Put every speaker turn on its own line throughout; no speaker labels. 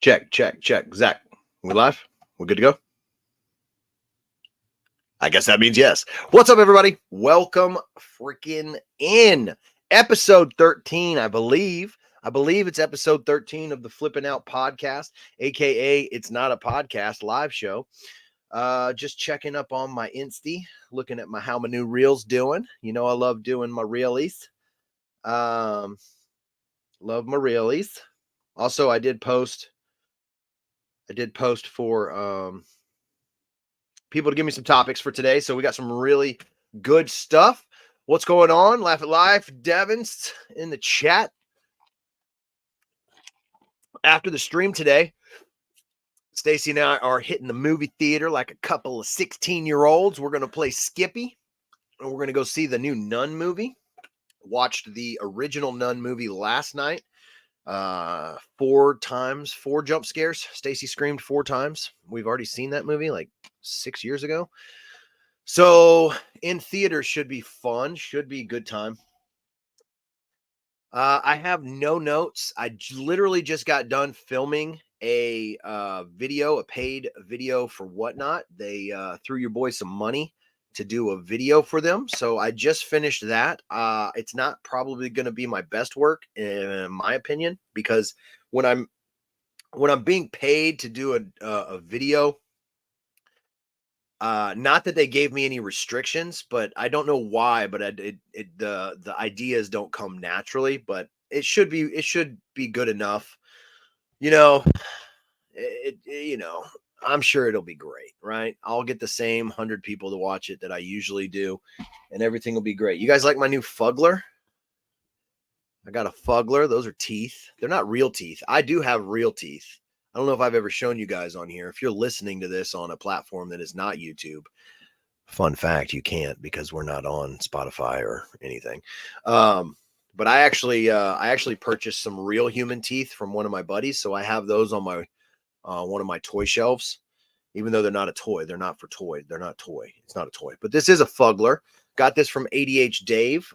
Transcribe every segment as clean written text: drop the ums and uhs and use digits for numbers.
Check, check, check. Zach, we live? We're good to go? I guess that means yes. What's up, everybody? Welcome freaking in. Episode 13, I believe. I believe it's episode 13 of the Flippin' Out podcast, aka it's not a podcast, live show. Just checking up on my Insty, looking at how my new reels doing. You know, I love doing my reelies. Love my reelies. Also, I did post for people to give me some topics for today. So we got some really good stuff. What's going on? Laugh at Life. Devin's in the chat. After the stream today, Stacy and I are hitting the movie theater like a couple of 16-year-olds. We're going to play Skippy, and we're going to go see the new Nun movie. Watched the original Nun movie last night. 4 jump scares. Stacy screamed 4 times. We've already seen that movie like 6 years ago. So in theaters should be fun. Should be a good time. I have no notes. I literally just got done filming a paid video for Whatnot. They threw your boy some money to do a video for them. So I just finished that. It's not probably going to be my best work in my opinion, because when I'm being paid to do a video, not that they gave me any restrictions, but I don't know why, but the ideas don't come naturally, but it should be good enough. You know, I'm sure it'll be great, right? I'll get the same 100 people to watch it that I usually do, and everything will be great. You guys like my new Fuggler? I got a Fuggler. Those are teeth. They're not real teeth. I do have real teeth. I don't know if I've ever shown you guys on here. If you're listening to this on a platform that is not YouTube, fun fact, you can't, because we're not on Spotify or anything. But I actually purchased some real human teeth from one of my buddies, so I have those on my one of my toy shelves, even though they're not a toy. They're not for toy. They're not toy. It's not a toy, but this is a Fuggler. Got this from ADH Dave.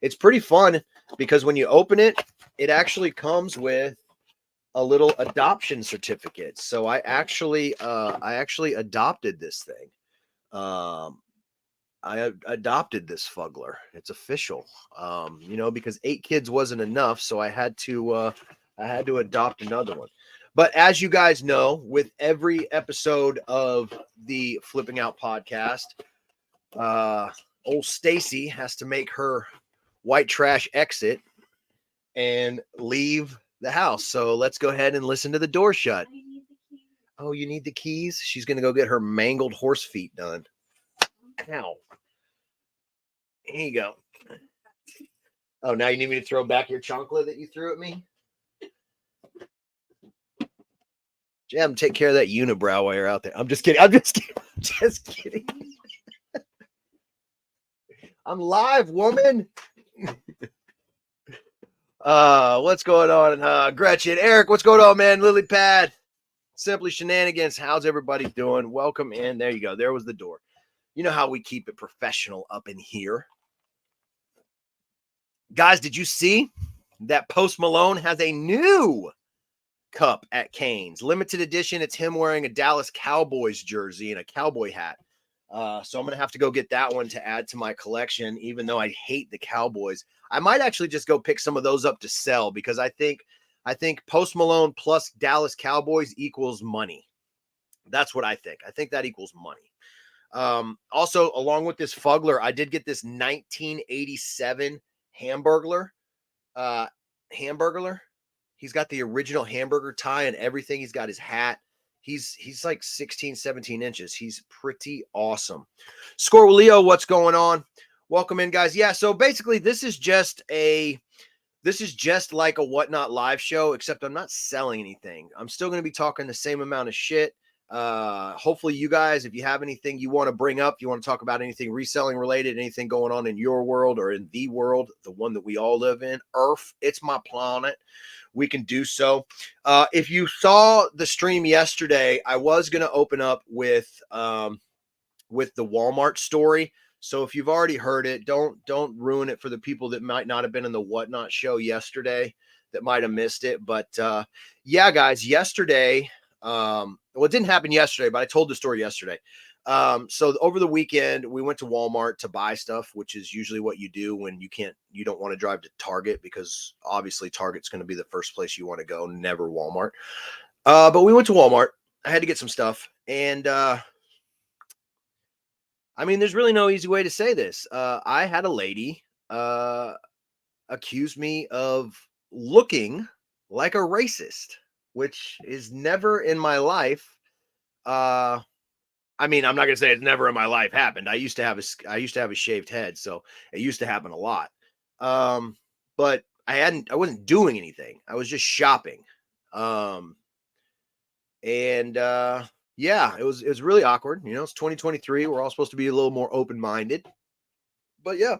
It's pretty fun because when you open it, it actually comes with a little adoption certificate. So I actually adopted this thing. I adopted this Fuggler. It's official. Because 8 kids wasn't enough, so I had to adopt another one. But as you guys know, with every episode of the Flipping Out podcast, old Stacy has to make her white trash exit and leave the house. So let's go ahead and listen to the door shut. Oh, you need the keys? She's going to go get her mangled horse feet done. Ow. Here you go. Oh, now you need me to throw back your chocolate that you threw at me? Jam, take care of that unibrow while you're out there. I'm just kidding. I'm just kidding. I'm live, woman. What's going on? Gretchen, Eric, what's going on, man? Lily Pad, Simply Shenanigans. How's everybody doing? Welcome in. There you go. There was the door. You know how we keep it professional up in here. Guys, did you see that Post Malone has a new cup at Cane's? Limited edition. It's him wearing a Dallas Cowboys jersey and a cowboy hat. So I'm going to have to go get that one to add to my collection, even though I hate the Cowboys. I might actually just go pick some of those up to sell, because I think Post Malone plus Dallas Cowboys equals money. That's what I think. I think that equals money. Also, along with this Fuggler, I did get this 1987 Hamburglar. He's got the original hamburger tie and everything. He's got his hat. He's like 16, 17 inches. He's pretty awesome. Scorwilio, what's going on? Welcome in, guys. Yeah, so basically this is just like a Whatnot live show, except I'm not selling anything. I'm still going to be talking the same amount of shit. Hopefully you guys, if you have anything you want to bring up, you want to talk about anything reselling related, anything going on in your world or in the world, the one that we all live in, Earth, it's my planet, we can do so. If you saw the stream yesterday, I was going to open up with the Walmart story. So if you've already heard it, don't ruin it for the people that might not have been in the Whatnot show yesterday. that might have missed it. But yeah, guys, yesterday, well, it didn't happen yesterday, but I told the story yesterday. So over the weekend, we went to Walmart to buy stuff, which is usually what you do when you don't want to drive to Target, because obviously Target's going to be the first place you want to go, never Walmart. But we went to Walmart. I had to get some stuff. And I mean, there's really no easy way to say this. I had a lady accuse me of looking like a racist, which is never in my life. I mean, I'm not gonna say it's never in my life happened. I used to have a shaved head, so it used to happen a lot. But I wasn't doing anything. I was just shopping. And yeah, it was really awkward. You know, it's 2023. We're all supposed to be a little more open-minded. But yeah,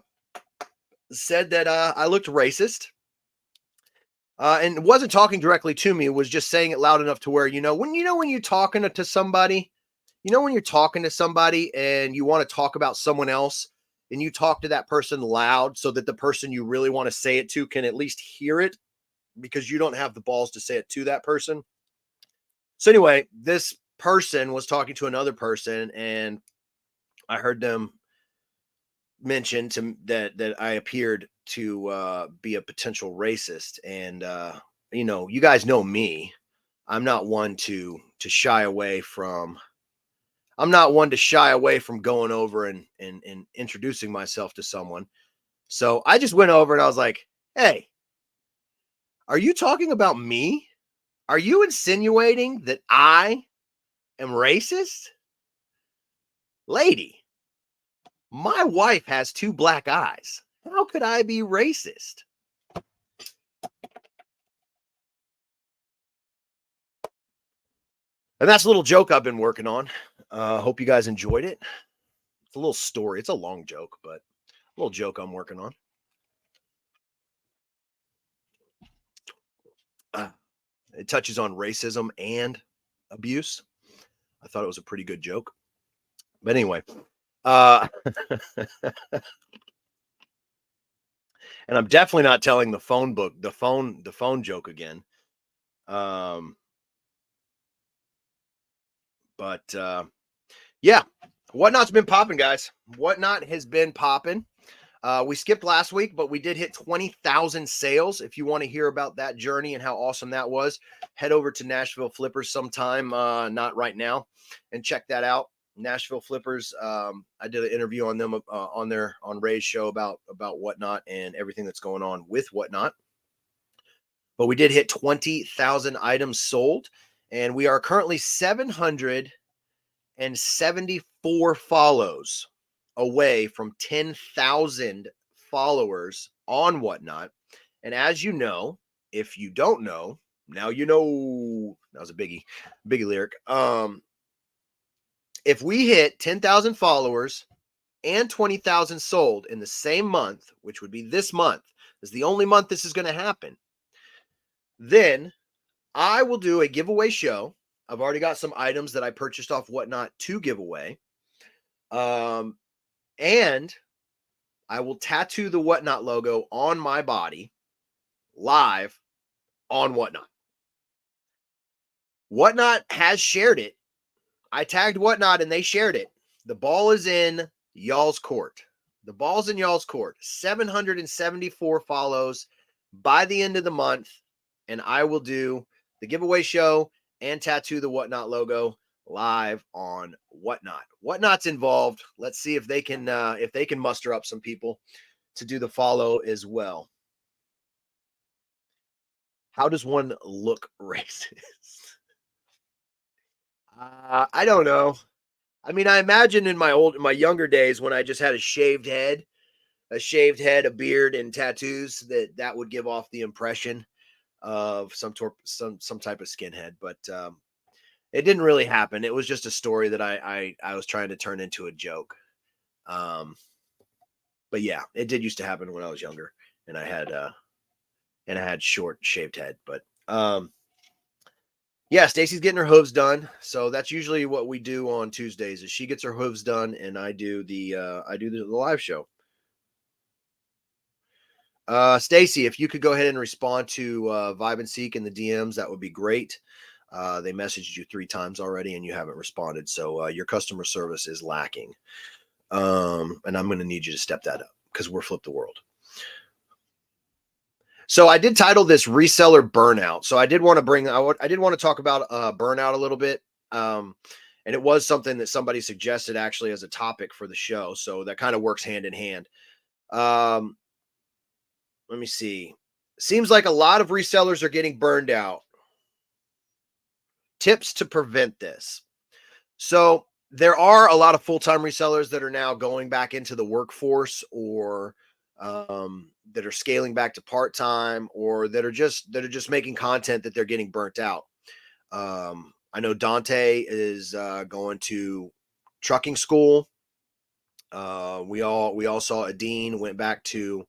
said that I looked racist. And wasn't talking directly to me. It was just saying it loud enough to where, when you're talking to somebody, when you're talking to somebody and you want to talk about someone else, and you talk to that person loud so that the person you really want to say it to can at least hear it, because you don't have the balls to say it to that person. So anyway, this person was talking to another person, and I heard them mention that I appeared to be a potential racist. And you guys know me. I'm not one to shy away from. I'm not one to shy away from going over and introducing myself to someone. So I just went over and I was like, "Hey, are you talking about me? Are you insinuating that I am racist? Lady, my wife has 2 black eyes. How could I be racist?" And that's a little joke I've been working on. Hope you guys enjoyed it. It's a little story. It's a long joke, but a little joke I'm working on. It touches on racism and abuse. I thought it was a pretty good joke. But anyway, and I'm definitely not telling the phone joke again. But yeah, Whatnot's been popping, guys. Whatnot has been popping. We skipped last week, but we did hit 20,000 sales. If you want to hear about that journey and how awesome that was, head over to Nashville Flippers sometime, not right now, and check that out. Nashville Flippers. I did an interview on them on Ray's show about Whatnot and everything that's going on with Whatnot. But we did hit 20,000 items sold, and we are currently 774 follows away from 10,000 followers on Whatnot. And as you know, if you don't know, now you know. That was a biggie lyric. If we hit 10,000 followers and 20,000 sold in the same month, which would be this month, is the only month this is going to happen, then I will do a giveaway show. I've already got some items that I purchased off Whatnot to give away. And I will tattoo the Whatnot logo on my body live on Whatnot. Whatnot has shared it. I tagged Whatnot and they shared it. The ball is in y'all's court. The ball's in y'all's court. 774 follows by the end of the month, and I will do the giveaway show and tattoo the Whatnot logo live on Whatnot. Whatnot's involved. Let's see if they can muster up some people to do the follow as well. How does one look racist? I don't know. I mean, I imagine in my younger days when I just had a shaved head, a beard, and tattoos, that would give off the impression of some type of skinhead. But it didn't really happen. It was just a story that I was trying to turn into a joke. But yeah, it did used to happen when I was younger, and I had short shaved head. But yeah, Stacy's getting her hooves done. So that's usually what we do on Tuesdays, is she gets her hooves done and I do the live show. Stacy, if you could go ahead and respond to Vibe and Seek in the DMs, that would be great. They messaged you 3 times already and you haven't responded. So your customer service is lacking. And I'm going to need you to step that up because we're Flip the World. So I did title this Reseller Burnout. So I did want to talk about burnout a little bit. And it was something that somebody suggested actually as a topic for the show. So that kind of works hand in hand. Let me see. Seems like a lot of resellers are getting burned out. Tips to prevent this. So there are a lot of full-time resellers that are now going back into the workforce, or that are scaling back to part-time, or that are just making content that they're getting burnt out. I know Dante is going to trucking school. We all saw Adine went back to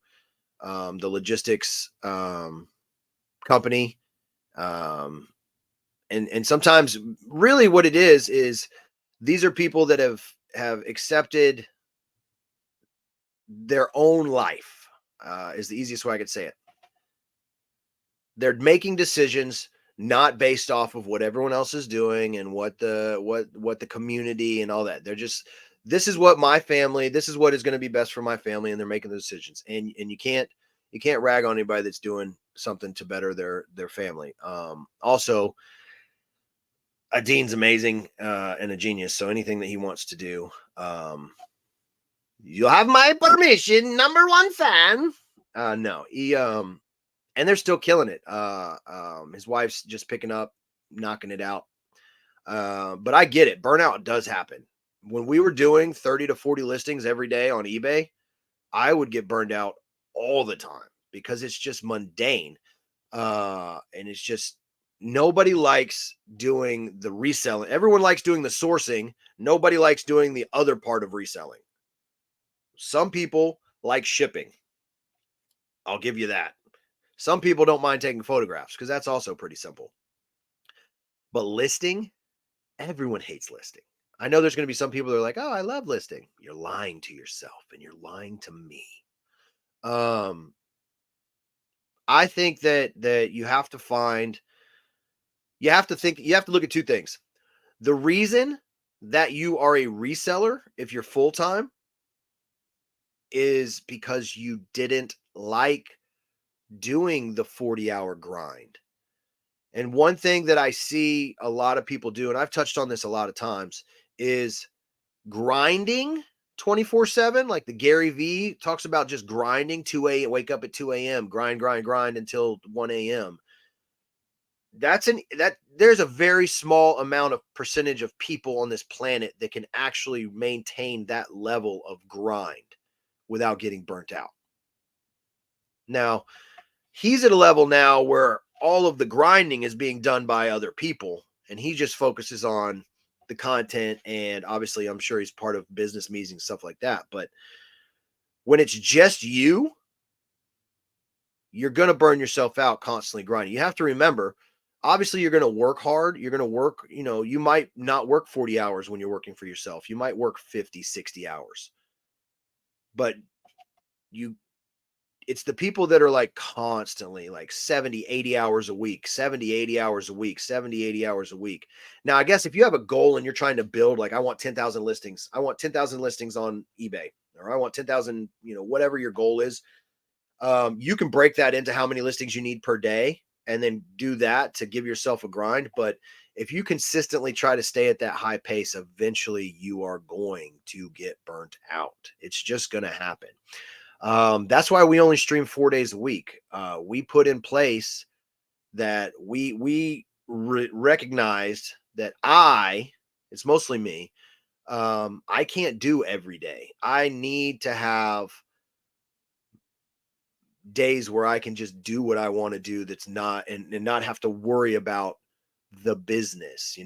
the logistics company. And sometimes really what it is these are people that have accepted their own life, is the easiest way I could say it. They're making decisions not based off of what everyone else is doing and what the community and all that. They're just, this is what my family, this is what is going to be best for my family, and they're making the decisions. And you can't rag on anybody that's doing something to better their family. Also, Dean's amazing and a genius. So anything that he wants to do, you'll have my permission. #1 fan. No, he and they're still killing it. His wife's just picking up, knocking it out. But I get it. Burnout does happen. When we were doing 30 to 40 listings every day on eBay, I would get burned out all the time because it's just mundane. And it's just, nobody likes doing the reselling. Everyone likes doing the sourcing. Nobody likes doing the other part of reselling. Some people like shipping. I'll give you that. Some people don't mind taking photographs because that's also pretty simple. But listing, everyone hates listing. I know there's going to be some people that are like, oh, I love listing. You're lying to yourself and you're lying to me. I think that you have to find, you have to look at 2 things. The reason that you are a reseller, if you're full-time, is because you didn't like doing the 40-hour grind. And one thing that I see a lot of people do, and I've touched on this a lot of times, is grinding 24/7. Like the Gary V talks about just grinding 2 a.m., wake up at 2 a.m., grind until 1 a.m. There's a very small amount of percentage of people on this planet that can actually maintain that level of grind without getting burnt out. Now, he's at a level now where all of the grinding is being done by other people, and he just focuses on the content. And obviously, I'm sure he's part of business meetings, stuff like that. But when it's just you, you're going to burn yourself out constantly grinding. You have to remember, obviously, you're going to work hard. You're going to work, you might not work 40 hours when you're working for yourself. You might work 50, 60 hours. But it's the people that are like constantly like 70, 80 hours a week, 70, 80 hours a week, 70, 80 hours a week. Now, I guess if you have a goal and you're trying to build, like, I want 10,000 listings, I want 10,000 listings on eBay, or I want 10,000, whatever your goal is, you can break that into how many listings you need per day and then do that to give yourself a grind. But if you consistently try to stay at that high pace, eventually you are going to get burnt out. It's just going to happen. That's why we only stream 4 days a week. We put in place that we recognized that it's mostly me. I can't do every day. I need to have days where I can just do what I want to do. That's not, and not have to worry about the business,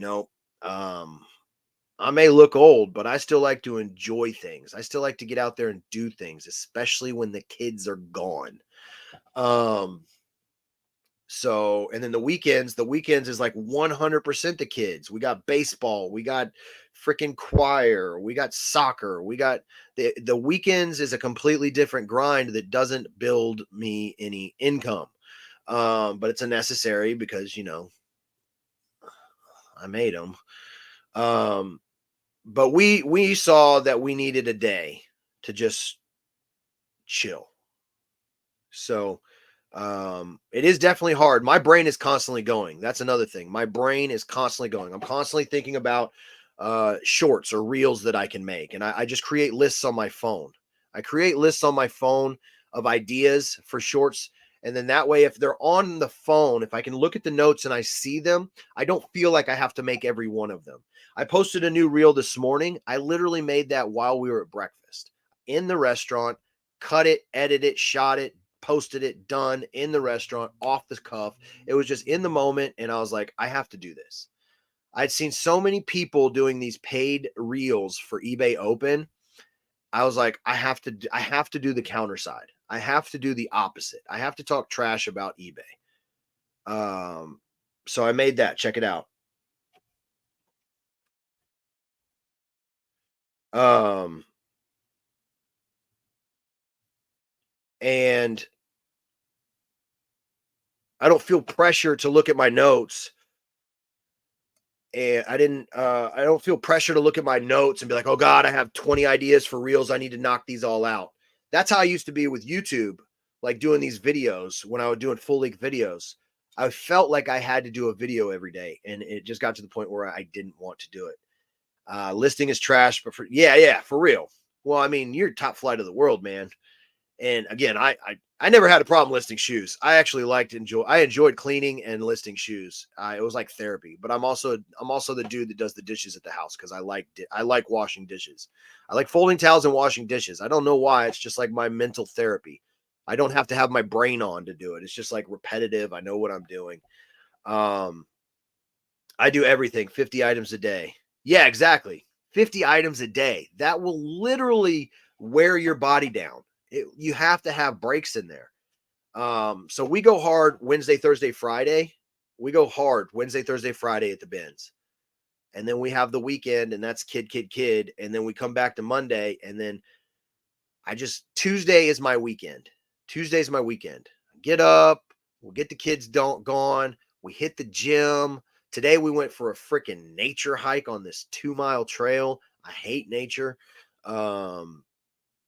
I may look old, but I still like to enjoy things. I still like to get out there and do things, especially when the kids are gone. So, and then the weekends is like 100% the kids. We got baseball, we got freaking choir, we got soccer, we got the weekends is a completely different grind that doesn't build me any income. But it's a necessary because, I made them. But we saw that we needed a day to just chill. So, it is definitely hard. My brain is constantly going. That's another thing. My brain is constantly going. I'm constantly thinking about shorts or reels that I can make. And I just create lists on my phone. I create lists on my phone of ideas for shorts. And then that way, if they're on the phone, if I can look at the notes and I see them, I don't feel like I have to make every one of them. I posted a new reel this morning. I literally made that while we were at breakfast in the restaurant, cut it, edited it, shot it, posted it, done in the restaurant, off the cuff. It was just in the moment. And I was like, I have to do this. I'd seen so many people doing these paid reels for eBay Open. I was like, I have to do the counter side. I have to do the opposite. I have to talk trash about eBay. So I made that. Check it out. And I don't feel pressure to look at my notes. And I don't feel pressure to look at my notes and be like, oh God, I have 20 ideas for reels. I need to knock these all out. That's how I used to be with YouTube, like doing these videos when I was doing full length videos. I felt like I had to do a video every day. And it just got to the point where I didn't want to do it. Listing is trash, but yeah, for real. Well, I mean, you're top flight of the world, man. And again, I never had a problem listing shoes. I actually I enjoyed cleaning and listing shoes. It was like therapy. But I'm also the dude that does the dishes at the house because I like washing dishes. I like folding towels and washing dishes. I don't know why. It's just like my mental therapy. I don't have to have my brain on to do it. It's just like repetitive. I know what I'm doing. I do everything 50 items a day. Yeah, exactly. 50 items a day. That will literally wear your body down. You have to have breaks in there. So we go hard Wednesday, Thursday, Friday. We go hard Wednesday, Thursday, Friday at the bins. And then we have the weekend, and that's kid. And then we come back to Monday. And then Tuesday is my weekend. Tuesday's my weekend. Get up. We'll get the kids gone. We hit the gym. Today we went for a freaking nature hike on this 2-mile trail. I hate nature.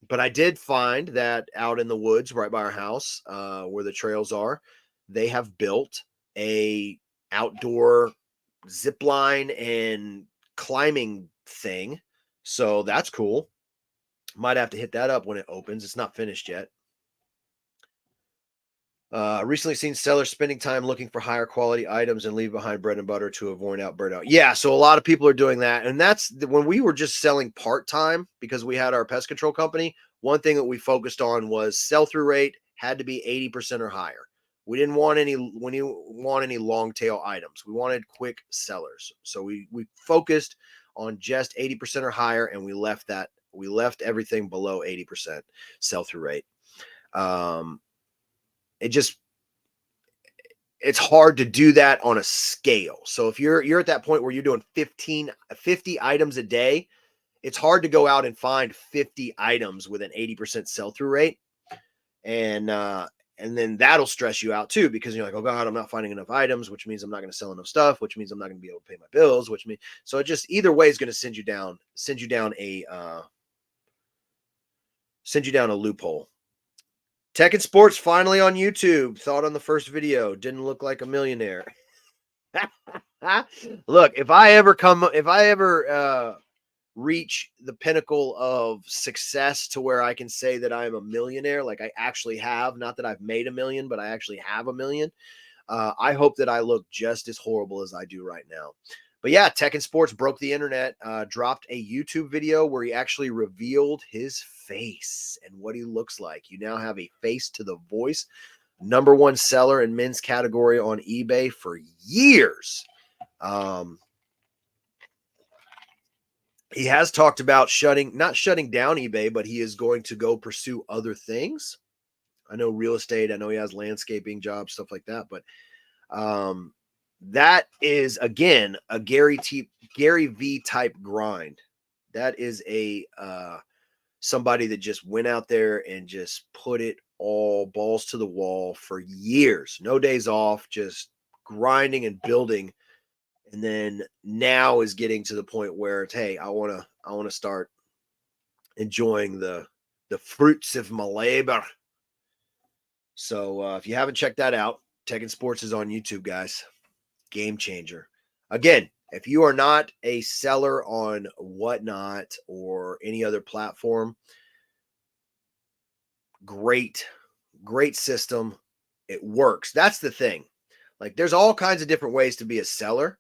But I did find that out in the woods right by our house, where the trails are, they have built a outdoor zip line and climbing thing. So that's cool. Might have to hit that up when it opens. It's not finished yet. Recently seen sellers spending time looking for higher quality items and leave behind bread and butter to avoid burnout. Yeah, so a lot of people are doing that. And that's when we were just selling part-time because we had our pest control company. One thing that we focused on was sell-through rate had to be 80% or higher. We didn't want any long tail items. We wanted quick sellers. So we focused on just 80% or higher, and we left everything below 80% sell-through rate. It's hard to do that on a scale. So if you're at that point where you're doing 50 items a day, it's hard to go out and find 50 items with an 80% sell-through rate. And then that'll stress you out too, because you're like, oh God, I'm not finding enough items, which means I'm not going to sell enough stuff, which means I'm not going to be able to pay my bills, so it just either way is going to send you down a loophole. Tech and Sports finally on YouTube. Thought on the first video. Didn't look like a millionaire. Look, if I ever reach the pinnacle of success to where I can say that I am a millionaire, like I actually have, not that I've made $1 million, but I actually have $1 million. I hope that I look just as horrible as I do right now. But yeah, Tech and Sports broke the internet, dropped a YouTube video where he actually revealed his face and what he looks like. You now have a face to the voice. #1 seller in men's category on eBay for years. He has talked about not shutting down eBay, but he is going to go pursue other things. I know real estate. I know he has landscaping jobs, stuff like that. But That is, again, a Gary V type grind. That is a somebody that just went out there and just put it all balls to the wall for years, no days off, just grinding and building. And then now is getting to the point where it's, hey, I want to start enjoying the fruits of my labor. So if you haven't checked that out, Tech and Sports is on YouTube, guys. Game changer. Again, if you are not a seller on Whatnot or any other platform, great system. It works. That's the thing. Like, there's all kinds of different ways to be a seller,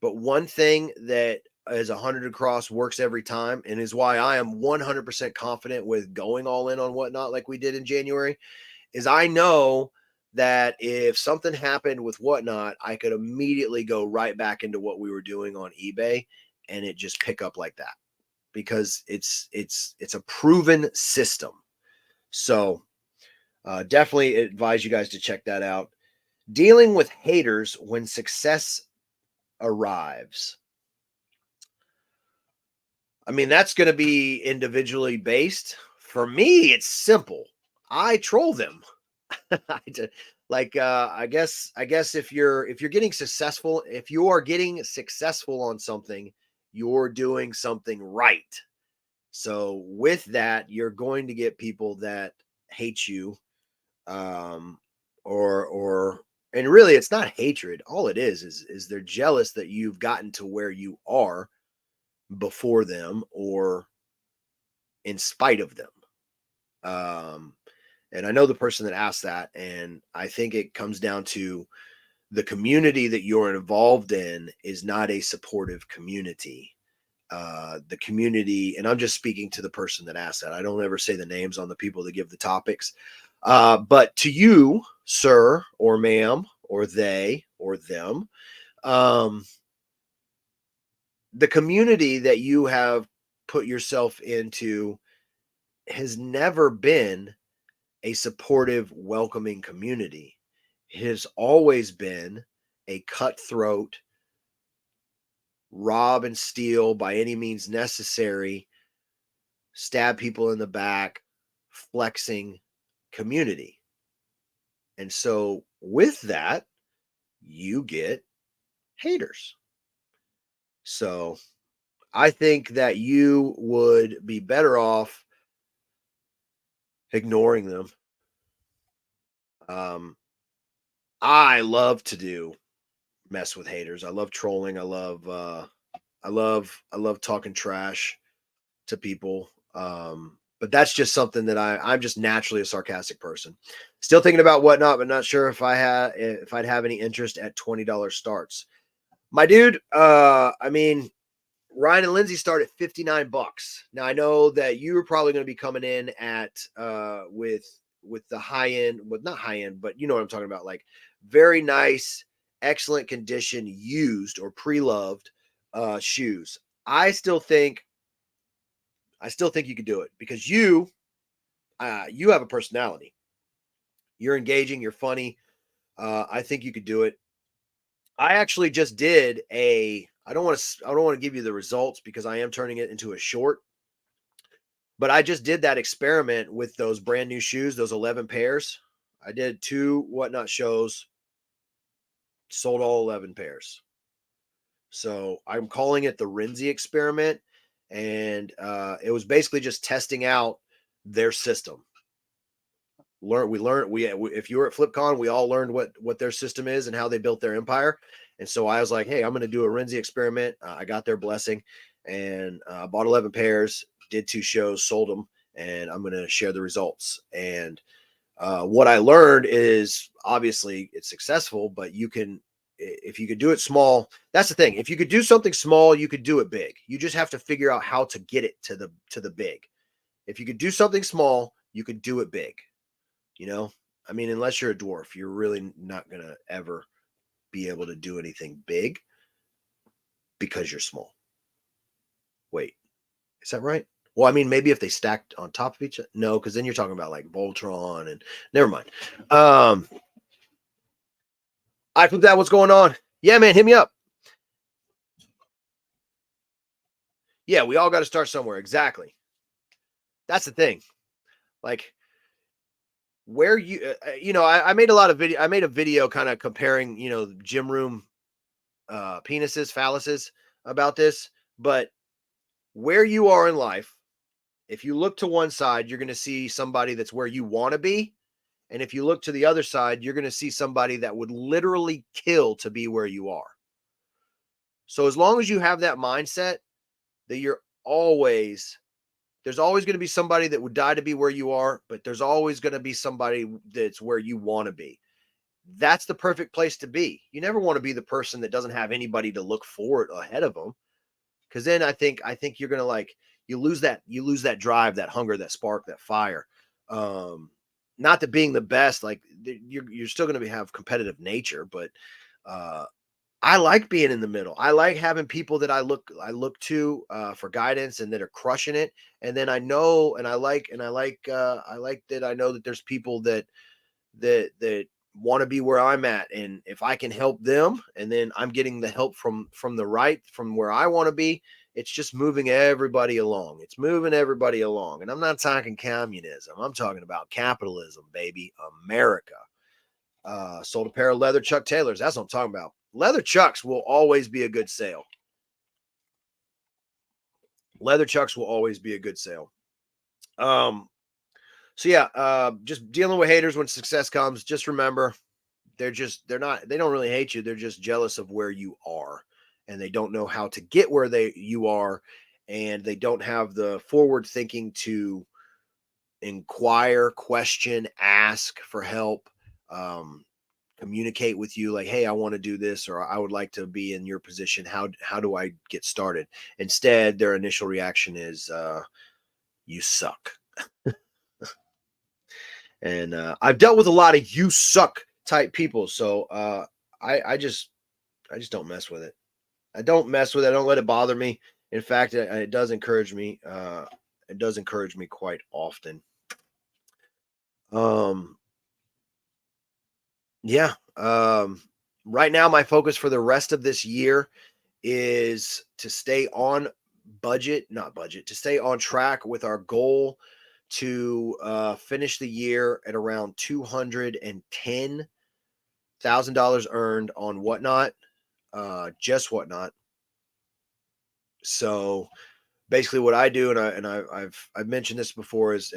but one thing that is 100 across works every time, and is why I am 100% confident with going all in on Whatnot like we did in January, is I know that if something happened with Whatnot, I could immediately go right back into what we were doing on eBay and it just pick up like that, because it's a proven system. So definitely advise you guys to check that out. Dealing with haters when success arrives. I mean, that's going to be individually based. For me, it's simple. I troll them. Like, I guess if you're getting successful, if you are getting successful on something, you're doing something right. So with that, you're going to get people that hate you, or and really it's not hatred. All it is they're jealous that you've gotten to where you are before them or in spite of them. And I know the person that asked that, and I think it comes down to the community that you're involved in is not a supportive community. The community, and I'm just speaking to the person that asked that. I don't ever say the names on the people that give the topics. But to you, sir or ma'am, or they or them, the community that you have put yourself into has never been a supportive, welcoming community. It has always been a cutthroat, rob and steal by any means necessary, stab people in the back, flexing community. And so with that, you get haters. So I think that you would be better off ignoring them. I love to mess with haters. I love trolling. I love talking trash to people. But that's just something that I'm just naturally a sarcastic person. Still thinking about Whatnot, but not sure if I'd have any interest at $20 starts. My dude, I mean, Ryan and Lindsay start at $59. Now I know that you're probably going to be coming in at with the high end, well, not high end, but you know what I'm talking about, like very nice, excellent condition, used or pre-loved shoes. I still think you could do it because you have a personality. You're engaging, you're funny. I think you could do it. I actually just did I don't want to give you the results because I am turning it into a short. But I just did that experiment with those brand new shoes, those 11 pairs. I did 2 Whatnot shows, sold all 11 pairs. So I'm calling it the Renzi experiment. And it was basically just testing out their system. If you were at FlipCon, we all learned what their system is and how they built their empire. And so I was like, hey, I'm going to do a Renzi experiment. I got their blessing and bought 11 pairs, did 2 shows, sold them, and I'm going to share the results. And what I learned is obviously it's successful, but if you could do it small, that's the thing. If you could do something small, you could do it big. You just have to figure out how to get it to the big. If you could do something small, you could do it big. You know, I mean, unless you're a dwarf, you're really not going to ever be able to do anything big because you're small. Wait, is that right? Well, I mean, maybe if they stacked on top of each other. No, because then you're talking about like Voltron and never mind. I put that. What's going on? Yeah, man, hit me up. Yeah, we all got to start somewhere. Exactly. That's the thing. Like where I made a lot of video. I made a video kind of comparing, gym room penises, phalluses about this. But where you are in life, if you look to one side, you're going to see somebody that's where you want to be. And if you look to the other side, you're going to see somebody that would literally kill to be where you are. So as long as you have that mindset that there's always going to be somebody that would die to be where you are, but there's always going to be somebody that's where you want to be. That's the perfect place to be. You never want to be the person that doesn't have anybody to look forward ahead of them. Cause then I think you're going to you lose that drive, that hunger, that spark, that fire. Not that being the best, like you're still going to have competitive nature, but, I like being in the middle. I like having people that I look to for guidance and that are crushing it. And then I know, and I like that I know that there's people that want to be where I'm at. And if I can help them, and then I'm getting the help from from where I want to be, it's just moving everybody along. It's moving everybody along. And I'm not talking communism. I'm talking about capitalism, baby. America. Sold a pair of leather Chuck Taylors. That's what I'm talking about. Leather Chucks will always be a good sale. Leather Chucks will always be a good sale. So yeah, just dealing with haters when success comes. Just remember, they don't really hate you. They're just jealous of where you are, and they don't know how to get where you are, and they don't have the forward thinking to inquire, question, ask for help. Communicate with you like, hey, I want to do this, or I would like to be in your position. How do I get started? Instead, their initial reaction is you suck. And I've dealt with a lot of you suck type people, so I just don't mess with it. I don't mess with it. I don't let it bother me. In fact, it does encourage me. It does encourage me quite often. um yeah. Right now my focus for the rest of this year is to stay on to stay on track with our goal to finish the year at around $210,000 earned on Whatnot, just Whatnot. So basically, what I do, and I've mentioned this before, is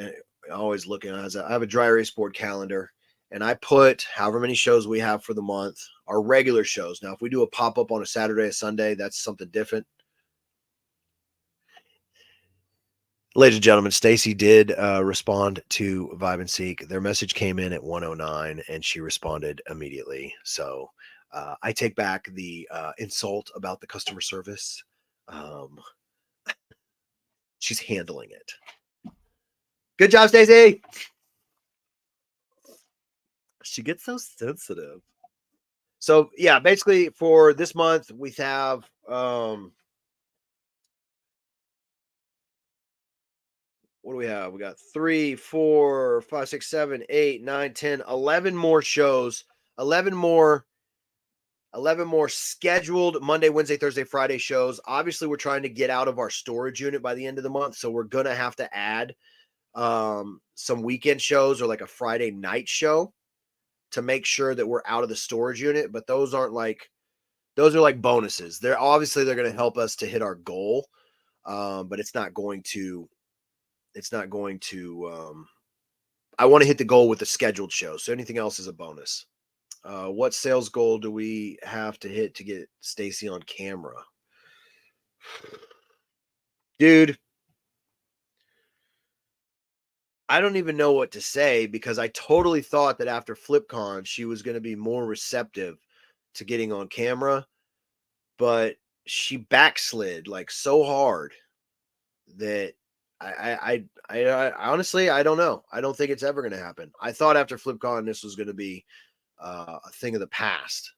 always looking as I have a dry erase board calendar, and I put however many shows we have for the month, our regular shows. Now, if we do a pop up on a Saturday, a Sunday, that's something different. Ladies and gentlemen, Stacy did respond to Vibe and Seek. Their message came in at 109, and she responded immediately. So I take back the insult about the customer service. Um, she's handling it. Good job, Stacy. She gets so sensitive. So yeah, basically for this month we have what do we have? We got 3, 4, 5, 6, 7, 8, 9, 10, 11 more shows, 11 more 11 more scheduled Monday, Wednesday, Thursday, Friday shows. Obviously, we're trying to get out of our storage unit by the end of the month, so we're going to have to add some weekend shows or like a Friday night show to make sure that we're out of the storage unit, but those are like bonuses. They're going to help us to hit our goal. But it's not going to I want to hit the goal with the scheduled show. So anything else is a bonus. What sales goal do we have to hit to get Stacy on camera? Dude, I don't even know what to say because I totally thought that after FlipCon, she was going to be more receptive to getting on camera, but she backslid like so hard that I honestly, I don't know. I don't think it's ever going to happen. I thought after FlipCon, this was going to be a thing of the past,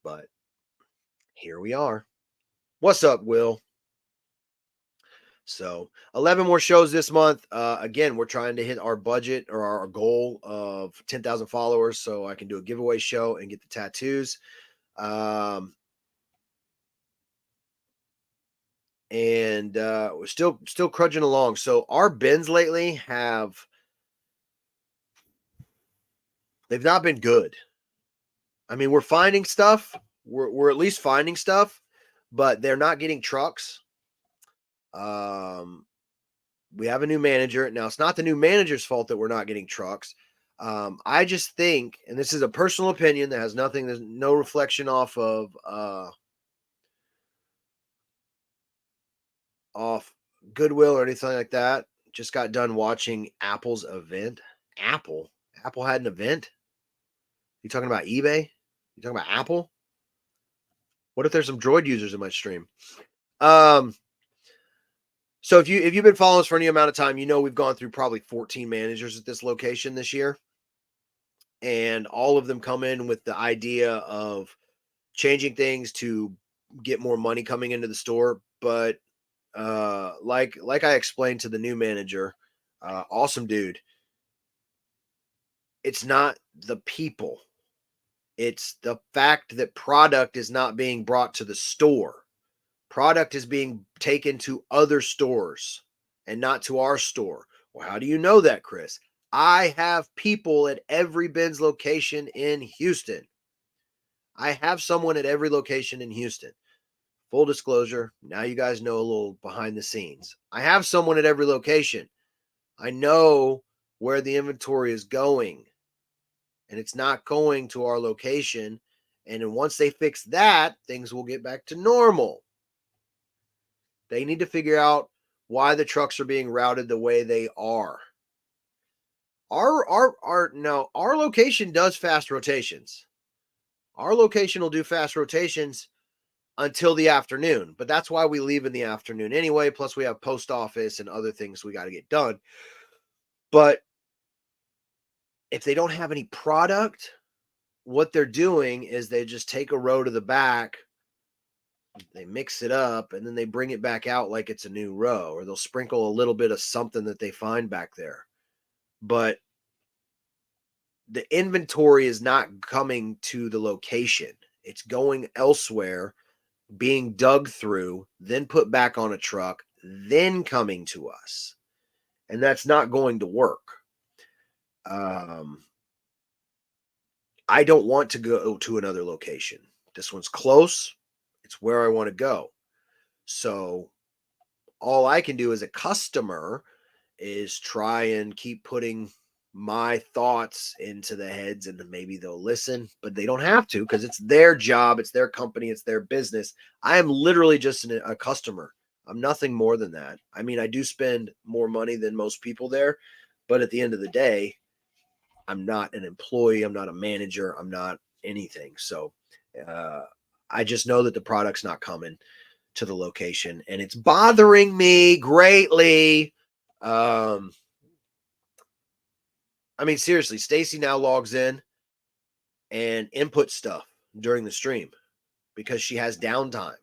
but here we are. What's up, Will? So 11 more shows this month. Again, we're trying to hit our budget or our goal of 10,000 followers so I can do a giveaway show and get the tattoos. And we're still crudging along. So our bins lately they've not been good. I mean, we're finding stuff. We're at least finding stuff, but they're not getting trucks. We have a new manager. Now, it's not the new manager's fault that we're not getting trucks. I just think, and this is a personal opinion that has nothing, there's no reflection off Goodwill or anything like that. Just got done watching Apple's event. Apple had an event. You talking about eBay? You talking about Apple? What if there's some Droid users in my stream? So if you've been following us for any amount of time, you know we've gone through probably 14 managers at this location this year. And all of them come in with the idea of changing things to get more money coming into the store. But like I explained to the new manager, awesome dude, it's not the people. It's the fact that product is not being brought to the store. Product is being taken to other stores and not to our store. Well, how do you know that, Chris? I have people at every Ben's location in Houston. I have someone at every location in Houston. Full disclosure, now you guys know a little behind the scenes. I have someone at every location. I know where the inventory is going, and it's not going to our location. And then once they fix that, things will get back to normal. They need to figure out why the trucks are being routed the way they are. Our location does fast rotations. Our location will do fast rotations until the afternoon, but that's why we leave in the afternoon anyway. Plus we have post office and other things we got to get done. But if they don't have any product, what they're doing is they just take a row to the back, they mix it up, and then they bring it back out like it's a new row, or they'll sprinkle a little bit of something that they find back there. But the inventory is not coming to the location. It's going elsewhere, being dug through, then put back on a truck, then coming to us. And that's not going to work. I don't want to go to another location. This one's close. It's where I want to go. So all I can do as a customer is try and keep putting my thoughts into the heads, and then maybe they'll listen, but they don't have to because it's their job, it's their company, it's their business. I am literally just a customer. I'm nothing more than that. I mean, I do spend more money than most people there, but at the end of the day, I'm not an employee. I'm not a manager. I'm not anything. So I just know that the product's not coming to the location, and it's bothering me greatly. I mean, seriously, Stacy now logs in and inputs stuff during the stream because she has downtime,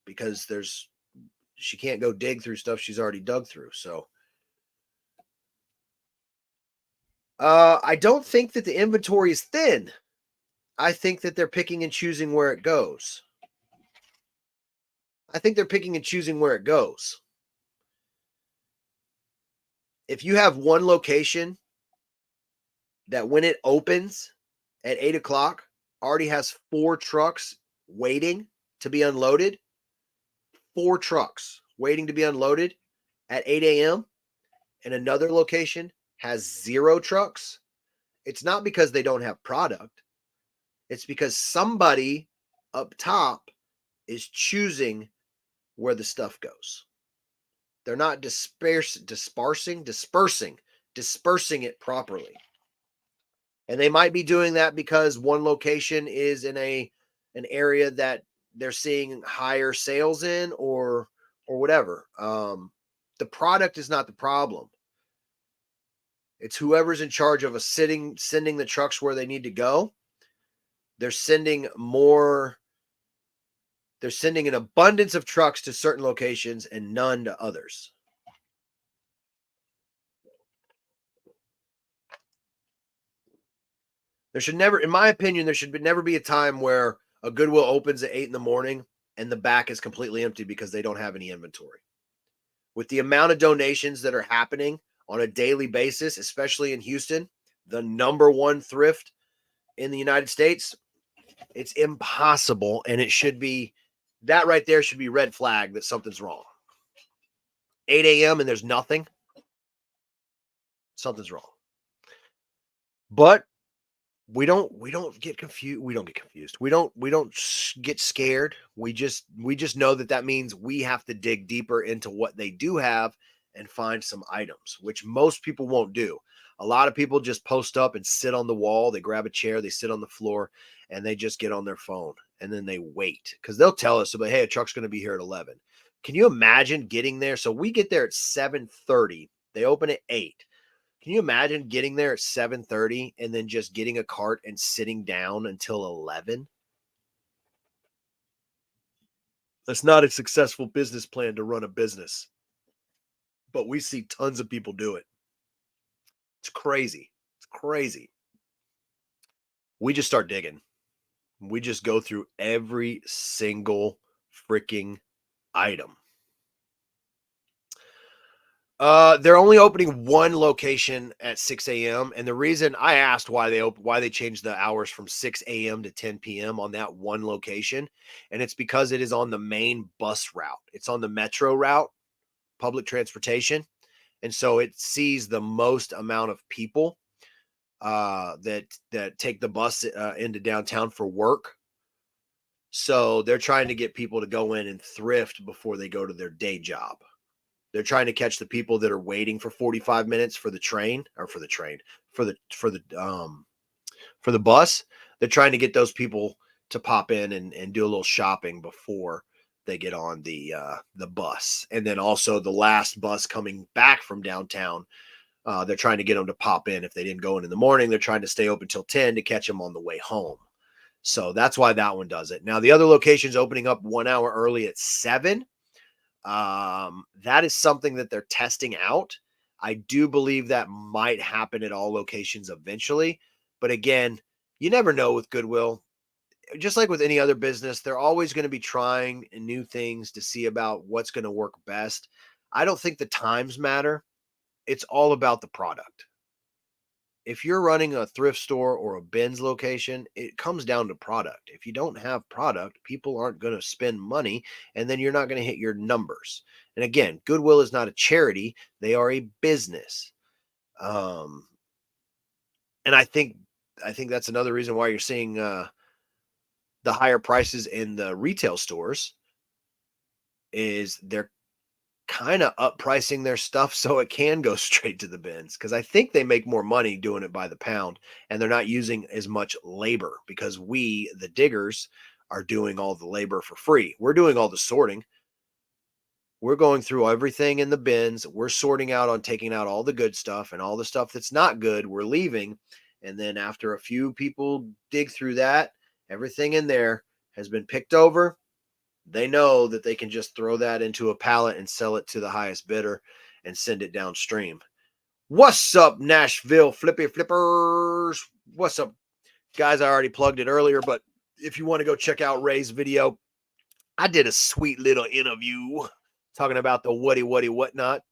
because she can't go dig through stuff she's already dug through. So I don't think that the inventory is thin. I think that they're picking and choosing where it goes. If you have one location that when it opens at 8 o'clock already has 4 trucks waiting to be unloaded, 4 trucks waiting to be unloaded at 8 a.m., and another location has 0 trucks, it's not because they don't have product. It's because somebody up top is choosing where the stuff goes. They're not dispersing it properly. And they might be doing that because one location is in an area that they're seeing higher sales in, or whatever. The product is not the problem. It's whoever's in charge of sending the trucks where they need to go. They're sending more They're sending an abundance of trucks to certain locations and none to others. There should never, in my opinion, there should never be a time where a Goodwill opens at 8 in the morning and the back is completely empty because they don't have any inventory. With the amount of donations that are happening on a daily basis, especially in Houston, the number one thrift in the United States, it's impossible. And it should be, that right there should be red flag that something's wrong. 8 a.m. and there's nothing. Something's wrong. But we don't get confused. We don't get confused. We don't get scared. We just know that means we have to dig deeper into what they do have and find some items, which most people won't do. A lot of people just post up and sit on the wall. They grab a chair, they sit on the floor, and they just get on their phone and then they wait because they'll tell us about, hey, a truck's going to be here at 11. Can you imagine getting there? So we get there at 7:30. They open at 8. Can you imagine getting there at 7:30 and then just getting a cart and sitting down until 11? That's not a successful business plan to run a business. But we see tons of people do it. It's crazy. It's crazy. We just start digging. We just go through every single freaking item. They're only opening one location at 6 a.m. And the reason I asked why they changed the hours from 6 a.m. to 10 p.m. on that one location, and it's because it is on the main bus route. It's on the metro route, public transportation, and so it sees the most amount of people that take the bus into downtown for work. So they're trying to get people to go in and thrift before they go to their day job. They're trying to catch the people that are waiting for 45 minutes for the train or for the bus. They're trying to get those people to pop in and do a little shopping before they get on the bus. And then also the last bus coming back from downtown, they're trying to get them to pop in. If they didn't go in the morning, they're trying to stay open till 10 to catch them on the way home. So that's why that one does it. Now the other location's opening up 1 hour early at 7. That is something that they're testing out. I do believe that might happen at all locations eventually. But again, you never know with Goodwill. Just like with any other business, they're always going to be trying new things to see about what's going to work best. I don't think the times matter. It's all about the product. If you're running a thrift store or a bins location, it comes down to product. If you don't have product, people aren't going to spend money, and then you're not going to hit your numbers. And again, Goodwill is not a charity. They are a business. And I think that's another reason why you're seeing the higher prices in the retail stores is they're kind of up pricing their stuff so it can go straight to the bins, because I think they make more money doing it by the pound and they're not using as much labor because we, the diggers, are doing all the labor for free. We're doing all the sorting. We're going through everything in the bins. We're sorting out on taking out all the good stuff, and all the stuff that's not good, we're leaving. And then after a few people dig through that, everything in there has been picked over. They know that they can just throw that into a pallet and sell it to the highest bidder and send it downstream. What's up, Nashville Flippy Flippers? What's up, guys? I already plugged it earlier, but if you want to go check out Ray's video, I did a sweet little interview talking about the Woody whatnot.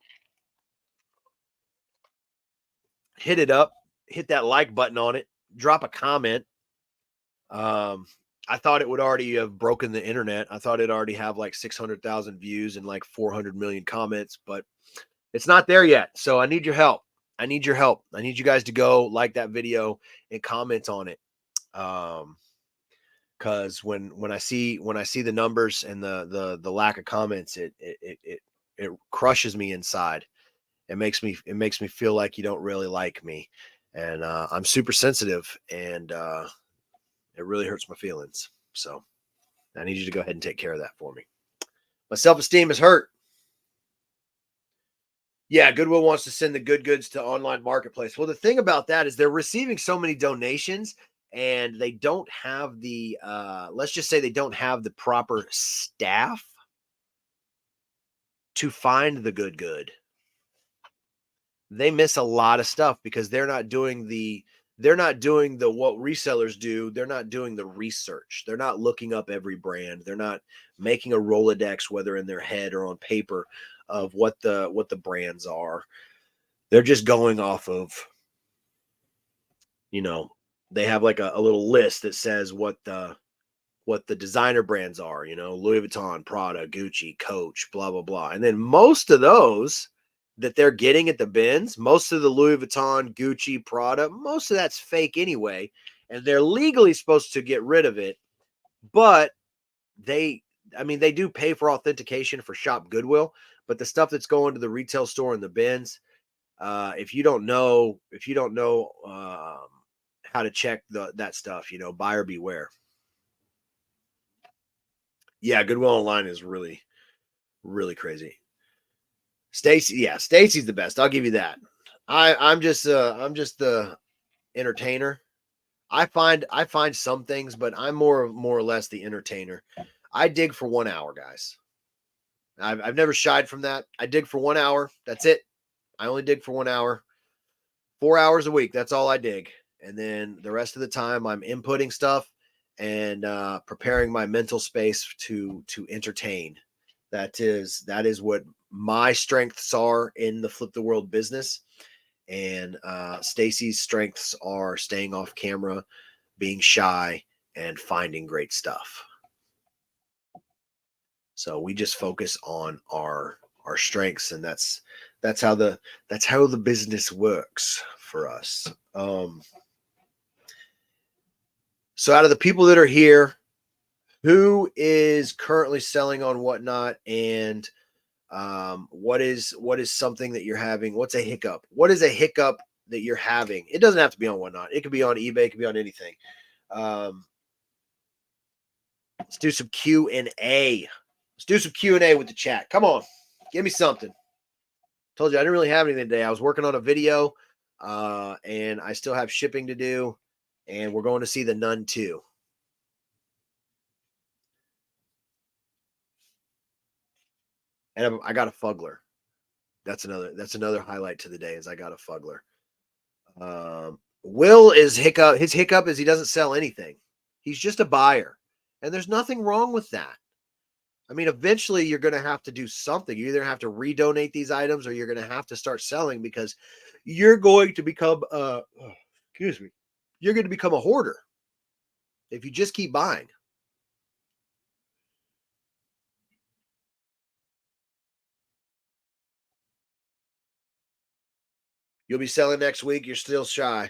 Hit it up, hit that like button on it, drop a comment. I thought it would already have broken the internet. I thought it'd already have like 600,000 views and like 400 million comments, but it's not there yet. So I need your help. I need your help. I need you guys to go like that video and comment on it. Cause when I see the numbers and the lack of comments, it crushes me inside. It makes me feel like you don't really like me. And I'm super sensitive, and it really hurts my feelings. So I need you to go ahead and take care of that for me. My self-esteem is hurt. Yeah, Goodwill wants to send the good goods to online marketplace. Well, the thing about that is they're receiving so many donations and they don't have the, let's just say they don't have the proper staff to find the good. They miss a lot of stuff because they're not doing the what resellers do. They're not doing the research. They're not looking up every brand. They're not making a Rolodex, whether in their head or on paper, of what the brands are. They're just going off of, they have like a little list that says what the designer brands are, Louis Vuitton, Prada, Gucci, Coach, blah, blah, blah. And then most of those that they're getting at the bins, most of the Louis Vuitton, Gucci, Prada, most of that's fake anyway. And they're legally supposed to get rid of it. But they do pay for authentication for Shop Goodwill. But the stuff that's going to the retail store in the bins, if you don't know how to check that stuff, buyer beware. Yeah, Goodwill Online is really, really crazy. Stacy's the best. I'll give you that. I'm just the entertainer. I find some things, but I'm more or less the entertainer. I dig for 1 hour, guys. I've never shied from that. I dig for 1 hour. That's it. I only dig for 1 hour. 4 hours a week. That's all I dig. And then the rest of the time I'm inputting stuff and preparing my mental space to entertain. That is what my strengths are in the Flip the World business. And Stacy's strengths are staying off camera, being shy, and finding great stuff. So we just focus on our strengths, and that's how the business works for us. So out of the people that are here, who is currently selling on Whatnot, and what is something that you're having? What's a hiccup? What is a hiccup that you're having? It doesn't have to be on Whatnot. It could be on eBay. It could be on anything. Let's do some Q&A. Let's do some Q&A with the chat. Come on. Give me something. Told you I didn't really have anything today. I was working on a video, and I still have shipping to do, and we're going to see the Nun 2. And I got a fuggler. That's another highlight to the day, is I got a fuggler. Will is hiccup. His hiccup is he doesn't sell anything. He's just a buyer. And there's nothing wrong with that. I mean, eventually you're going to have to do something. You either have to redonate these items, or you're going to have to start selling, because you're going to become you're going to become a hoarder if you just keep buying. You'll be selling next week. You're still shy.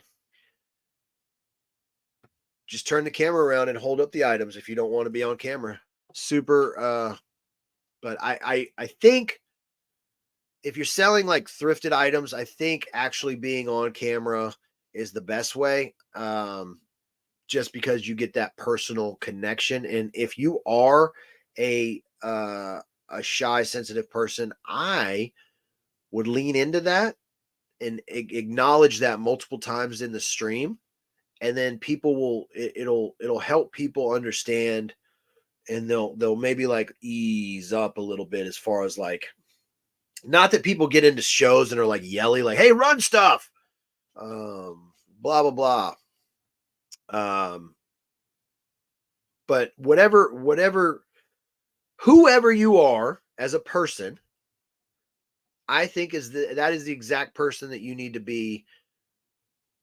Just turn the camera around and hold up the items if you don't want to be on camera. Super. But I think if you're selling like thrifted items, I think actually being on camera is the best way. Just because you get that personal connection. And if you are a shy, sensitive person, I would lean into that and acknowledge that multiple times in the stream. And then people will, it'll help people understand, and they'll maybe like ease up a little bit, as far as like, not that people get into shows and are like yelling like, hey, run stuff, blah, blah, blah. But whoever you are as a person, I think that is the exact person that you need to be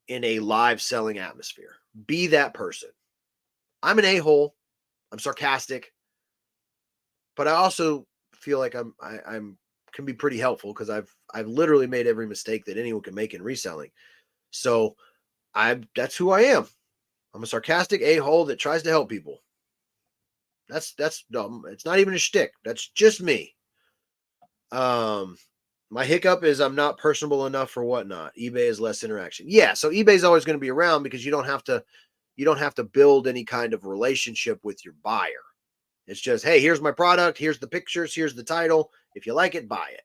in a live selling atmosphere. Be that person. I'm an a-hole. I'm sarcastic, but I also feel like I'm can be pretty helpful, because I've literally made every mistake that anyone can make in reselling. So that's who I am. I'm a sarcastic a-hole that tries to help people. That's dumb. It's not even a shtick. That's just me. My hiccup is I'm not personable enough for Whatnot. eBay is less interaction. Yeah, so eBay is always going to be around, because you don't have to build any kind of relationship with your buyer. It's just, hey, here's my product, here's the pictures, here's the title. If you like it, buy it.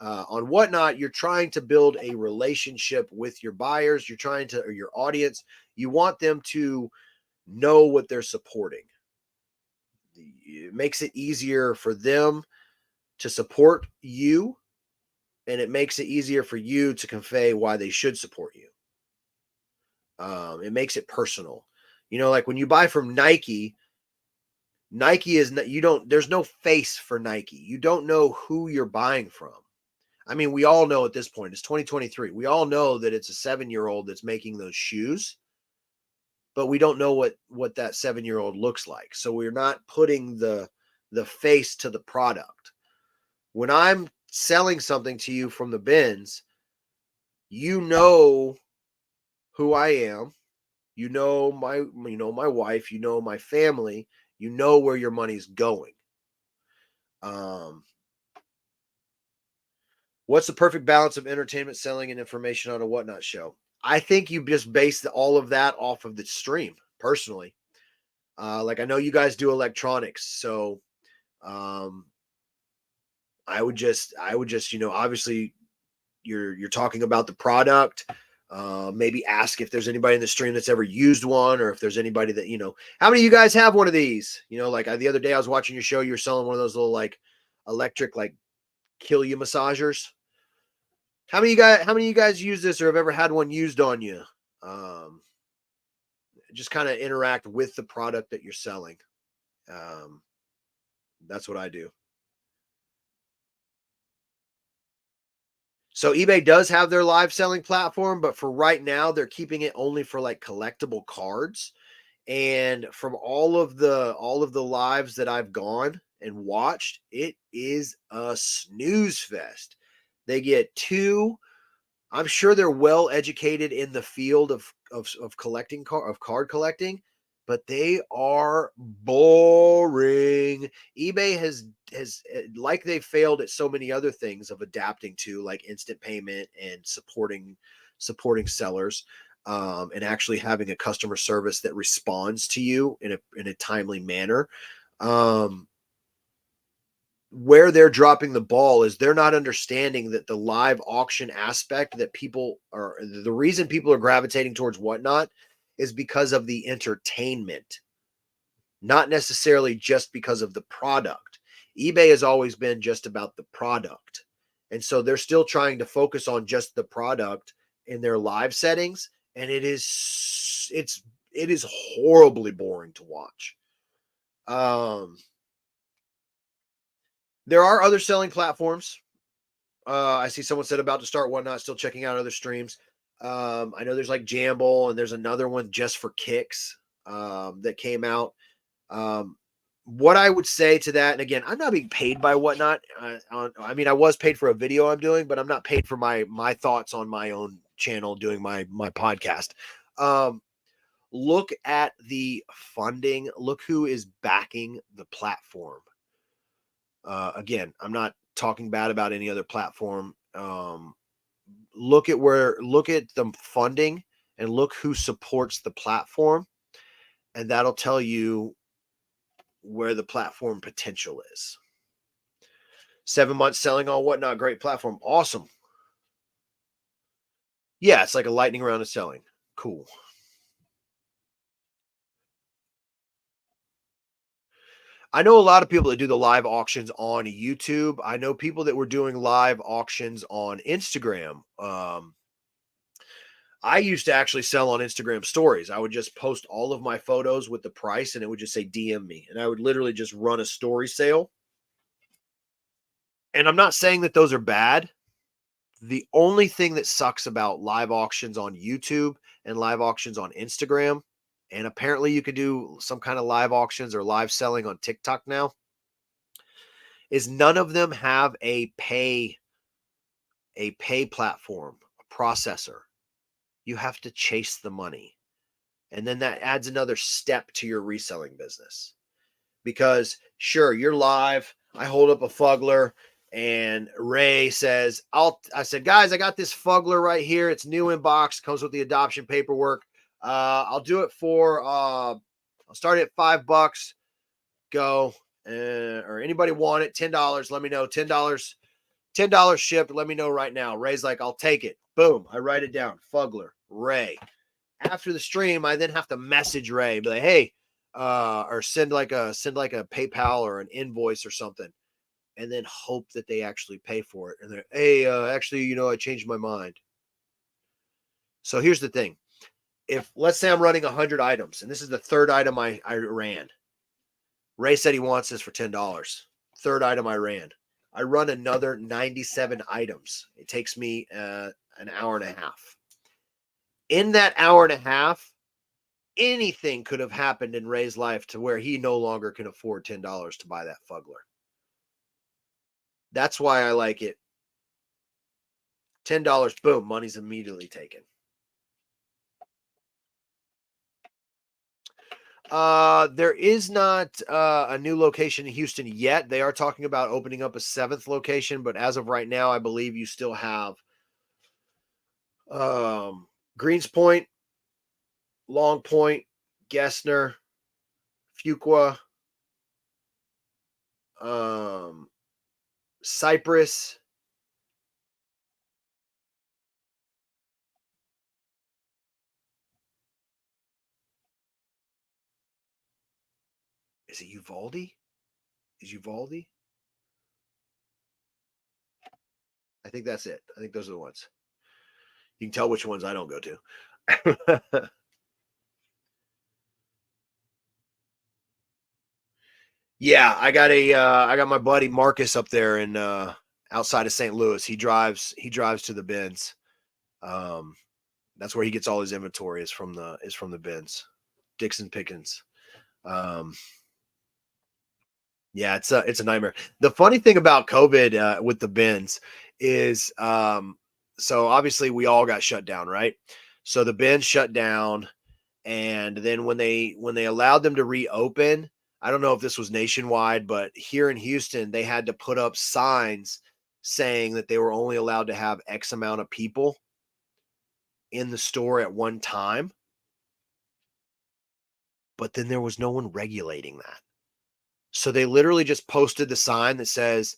On Whatnot, you're trying to build a relationship with your buyers. You're trying to, or your audience, you want them to know what they're supporting. It makes it easier for them to support you, and it makes it easier for you to convey why they should support you. It makes it personal. Like when you buy from Nike, Nike is you don't. There's no face for Nike. You don't know who you're buying from. I mean, we all know at this point, it's 2023. We all know that it's a 7-year-old that's making those shoes, but we don't know what that 7-year-old looks like. So we're not putting the face to the product. When I'm selling something to you from the bins, you know who I am. You know my wife, you know my family, you know where your money's going. What's the perfect balance of entertainment, selling, and information on a Whatnot show? I think you just base all of that off of the stream, personally. Like I know you guys do electronics, so I would just, obviously you're talking about the product. Maybe ask if there's anybody in the stream that's ever used one, or if there's anybody that, how many of you guys have one of these? Like the other day I was watching your show, you were selling one of those little like electric, like kill you massagers. How many of you guys use this or have ever had one used on you? Just kind of interact with the product that you're selling. That's what I do. So eBay does have their live selling platform, but for right now, they're keeping it only for like collectible cards. And from all of the lives that I've gone and watched, it is a snooze fest. They get two. I'm sure they're well educated in the field of collecting card collecting, but they are boring. eBay has like they failed at so many other things of adapting to like instant payment and supporting sellers, and actually having a customer service that responds to you in a timely manner. Where they're dropping the ball is they're not understanding that the live auction aspect that the reason people are gravitating towards Whatnot is because of the entertainment, not necessarily just because of the product. eBay has always been just about the product. And so they're still trying to focus on just the product in their live settings. And it is horribly boring to watch. There are other selling platforms. I see someone said about to start Whatnot, still checking out other streams. I know there's like Jamble, and there's another one just for kicks that came out. What I would say to that, and again, I'm not being paid by Whatnot. I mean, I was paid for a video I'm doing, but I'm not paid for my thoughts on my own channel doing my podcast. Look at the funding. Look who is backing the platform. Again, I'm not talking bad about any other platform. Look at the funding and look who supports the platform, and that'll tell you where the platform potential is. 7 months selling on Whatnot, great platform. Awesome. Yeah, it's like a lightning round of selling. Cool. I know a lot of people that do the live auctions on YouTube. I know people that were doing live auctions on Instagram. I used to actually sell on Instagram stories. I would just post all of my photos with the price, and it would just say DM me. And I would literally just run a story sale. And I'm not saying that those are bad. The only thing that sucks about live auctions on YouTube and live auctions on Instagram, and apparently you can do some kind of live auctions or live selling on TikTok now, is none of them have a pay platform, a processor. You have to chase the money. And then that adds another step to your reselling business. Because sure, you're live. I hold up a Fuggler and Ray says, I said, guys, I got this Fuggler right here. It's new in box, comes with the adoption paperwork. I'll do it for, I'll start it at $5. Go. Or anybody want it? $10. Let me know. $10. $10 shipped. Let me know right now. Ray's like, I'll take it. Boom. I write it down. Fugler, Ray. After the stream, I then have to message Ray, be like, hey, or send like a PayPal or an invoice or something, and then hope that they actually pay for it. And they're, hey, actually, I changed my mind. So here's the thing. If let's say I'm running 100 items, and this is the third item I ran. Ray said he wants this for $10. Third item I ran. I run another 97 items. It takes me an hour and a half. In that hour and a half, anything could have happened in Ray's life to where he no longer can afford $10 to buy that Fugler. That's why I like it. $10, boom, money's immediately taken. There is not a new location in Houston yet. They are talking about opening up a 7th location, but as of right now, I believe you still have Greens Point, Long Point, Gessner, Fuqua, Cypress. Is it Uvalde? Is Uvalde? I think that's it. I think those are the ones. You can tell which ones I don't go to. Yeah, I got my buddy Marcus up there in outside of St. Louis. He drives to the bins. That's where he gets all his inventory is from the bins. Dixon Pickens. Yeah, it's a nightmare. The funny thing about COVID with the bins is so obviously we all got shut down, right? So the bins shut down, and then when they allowed them to reopen, I don't know if this was nationwide, but here in Houston, they had to put up signs saying that they were only allowed to have X amount of people in the store at one time. But then there was no one regulating that. So they literally just posted the sign that says,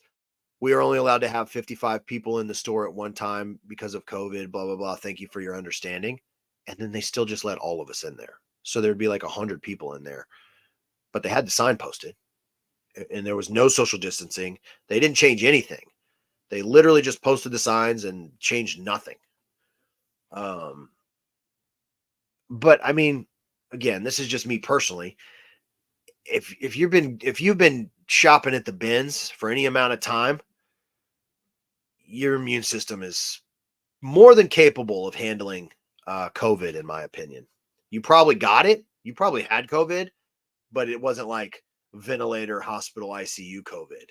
we are only allowed to have 55 people in the store at one time because of COVID, blah, blah, blah. Thank you for your understanding. And then they still just let all of us in there. So there'd be like 100 people in there. But they had the sign posted, and there was no social distancing. They didn't change anything. They literally just posted the signs and changed nothing. But I mean, again, this is just me personally. If you've been shopping at the bins for any amount of time, your immune system is more than capable of handling COVID, in my opinion. You probably got it. You probably had COVID, but it wasn't like ventilator, hospital, ICU COVID,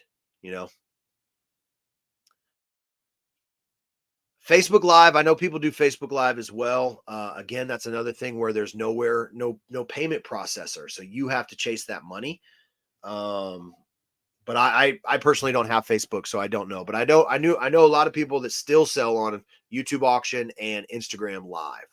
Facebook Live. I know people do Facebook Live as well. Again, that's another thing where there's no payment processor. So you have to chase that money. But I personally don't have Facebook, so I don't know. But I know a lot of people that still sell on YouTube Auction and Instagram Live.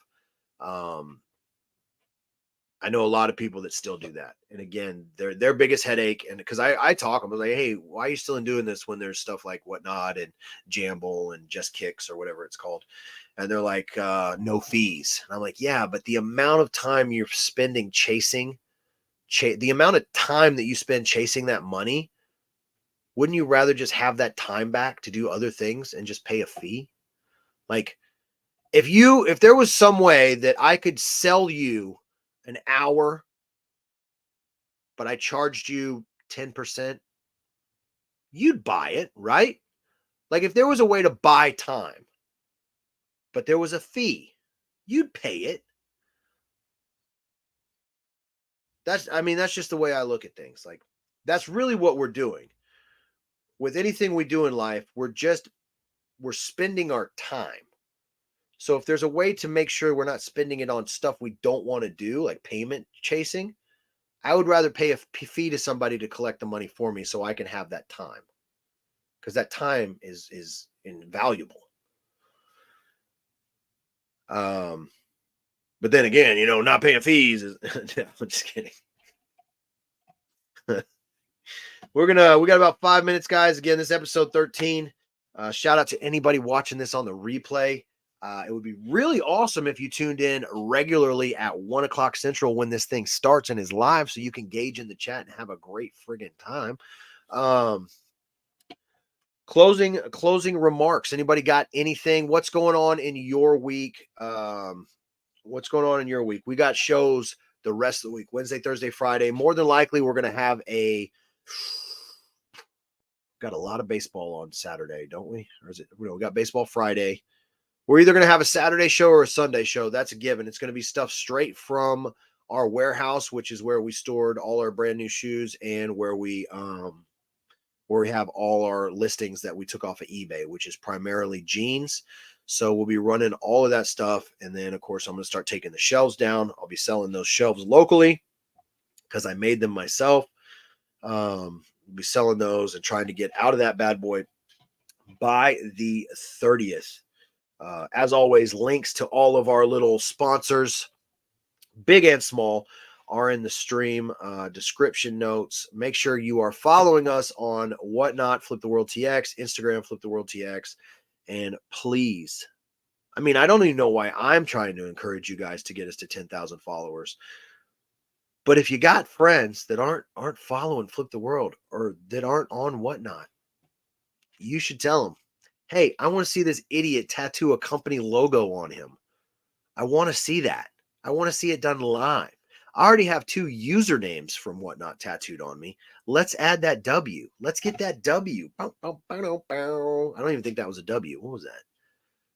I know a lot of people that still do that. And again, their biggest headache, and because I talk, I'm like, hey, why are you still doing this when there's stuff like Whatnot and Jamble and Just Kicks or whatever it's called? And they're like, no fees. And I'm like, yeah, but the amount of time you're spending the amount of time that you spend chasing that money, wouldn't you rather just have that time back to do other things and just pay a fee? Like, if there was some way that I could sell you an hour, but I charged you 10%, you'd buy it, right? Like if there was a way to buy time, but there was a fee, you'd pay it. That's just the way I look at things. Like that's really what we're doing. With anything we do in life, we're spending our time. So if there's a way to make sure we're not spending it on stuff we don't want to do, like payment chasing, I would rather pay a fee to somebody to collect the money for me so I can have that time. Because that time is invaluable. But then again, not paying fees is I'm just kidding. We got about 5 minutes, guys. Again, this is episode 13. Shout out to anybody watching this on the replay. It would be really awesome if you tuned in regularly at 1 o'clock Central when this thing starts and is live, so you can gauge in the chat and have a great friggin' time. Closing remarks. Anybody got anything? What's going on in your week? What's going on in your week? We got shows the rest of the week, Wednesday, Thursday, Friday. More than likely, we're going to have got a lot of baseball on Saturday, don't we? Or is it, we got baseball Friday. We're either going to have a Saturday show or a Sunday show. That's a given. It's going to be stuff straight from our warehouse, which is where we stored all our brand new shoes and where we have all our listings that we took off of eBay, which is primarily jeans. So we'll be running all of that stuff. And then, of course, I'm going to start taking the shelves down. I'll be selling those shelves locally because I made them myself. We'll be selling those and trying to get out of that bad boy by the 30th. As always, links to all of our little sponsors, big and small, are in the stream description notes. Make sure you are following us on Whatnot, Flip the World TX, Instagram, Flip the World TX. And please, I mean, I don't even know why I'm trying to encourage you guys to get us to 10,000 followers. But if you got friends that aren't following Flip the World or that aren't on Whatnot, you should tell them, hey, I want to see this idiot tattoo a company logo on him. I want to see that. I want to see it done live. I already have 2 usernames from Whatnot tattooed on me. Let's add that W. Let's get that W. I don't even think that was a W. What was that?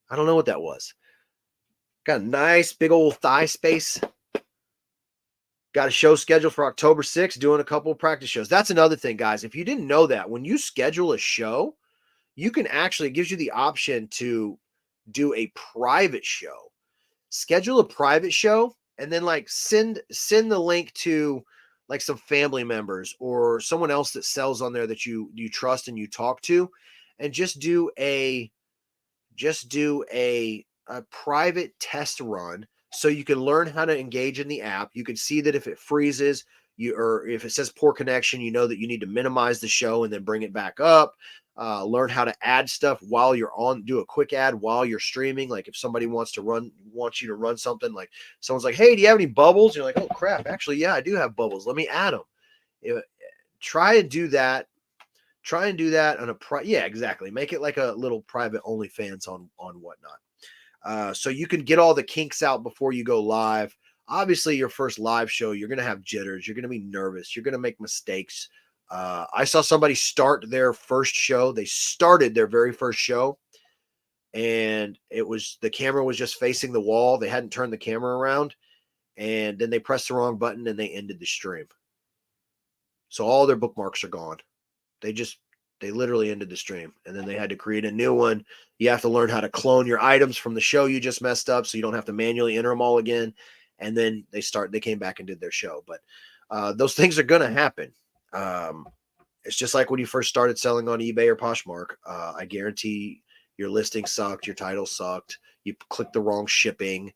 I don't know what that was. Got a nice big old thigh space. Got a show scheduled for October 6th, doing a couple of practice shows. That's another thing, guys. If you didn't know that, when you schedule a show, you can actually, it gives you the option to do a private show. Schedule a private show and then like send the link to like some family members or someone else that sells on there that you trust and you talk to, and just do a private test run so you can learn how to engage in the app. You can see that if it freezes, or if it says poor connection, you know that you need to minimize the show and then bring it back up. Learn how to add stuff while you're on, do a quick ad while you're streaming. Like if somebody wants you to run something, like someone's like, hey, do you have any bubbles? You're like, oh crap, actually, yeah, I do have bubbles. Let me add them. Try and do that on a yeah, exactly. Make it like a little private OnlyFans on Whatnot. So you can get all the kinks out before you go live. Obviously, your first live show, you're going to have jitters. You're going to be nervous. You're going to make mistakes. I saw somebody start their first show. They started their very first show, and the camera was just facing the wall. They hadn't turned the camera around, and then they pressed the wrong button and they ended the stream. So all their bookmarks are gone. They literally ended the stream, and then they had to create a new one. You have to learn how to clone your items from the show you just messed up, so you don't have to manually enter them all again. And then they came back and did their show. But those things are going to happen. It's just like when you first started selling on eBay or Poshmark. I guarantee your listing sucked, your title sucked, you clicked the wrong shipping.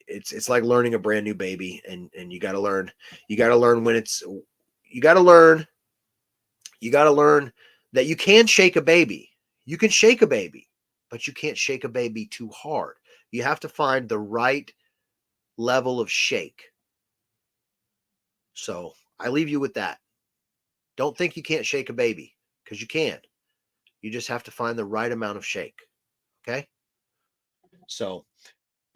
It's like learning a brand new baby, and you got to learn when you got to learn that you can shake a baby. You can shake a baby, but you can't shake a baby too hard. You have to find the right level of shake. So I leave you with that. Don't think you can't shake a baby, because you can. You just have to find the right amount of shake. Okay? So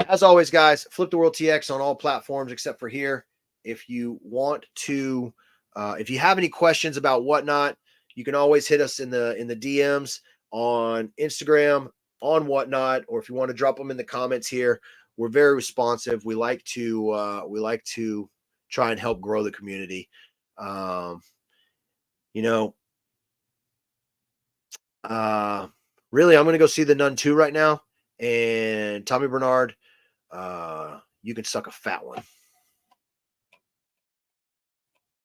as always, guys, Flip the World TX on all platforms except for here. If you want to, if you have any questions about Whatnot, you can always hit us in the DMs on Instagram, on Whatnot, or if you want to drop them in the comments here. We're very responsive. We like to try and help grow the community. Really, I'm going to go see The Nun 2 right now. And Tommy Bernard, you can suck a fat one.